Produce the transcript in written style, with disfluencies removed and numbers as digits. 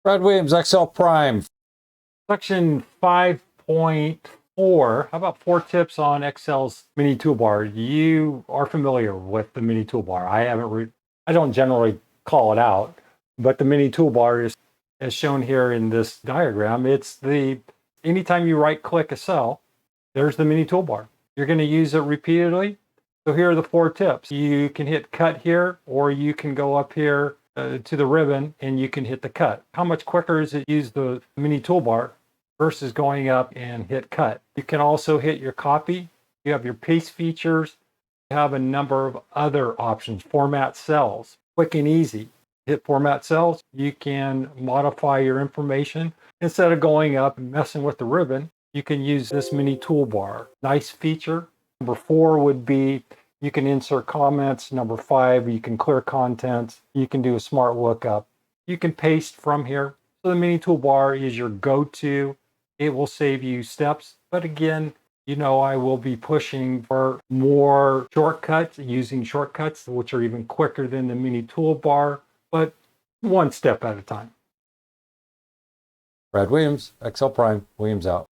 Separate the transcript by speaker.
Speaker 1: Brad Williams, Excel Prime. Section 5.4. How about 4 tips on Excel's mini toolbar? You are familiar with the mini toolbar. I don't generally call it out, but the mini toolbar is, as shown here in this diagram, anytime you right click a cell, there's the mini toolbar. You're going to use it repeatedly. So here are the 4 tips. You can hit cut here, or you can go up here to the ribbon and you can hit the cut. How much quicker is it to use the mini toolbar versus going up and hit cut? You can also hit your copy. You have your paste features. You have a number of other options. Format cells, quick and easy. Hit format cells. You can modify your information. Instead of going up and messing with the ribbon, you can use this mini toolbar. Nice feature. Number 4 would be you can insert comments. Number 5, you can clear contents. You can do a smart lookup. You can paste from here. So the mini toolbar is your go-to. It will save you steps. But again, I will be pushing for more shortcuts, using shortcuts, which are even quicker than the mini toolbar, but one step at a time. Brad Williams, Excel Prime, Williams out.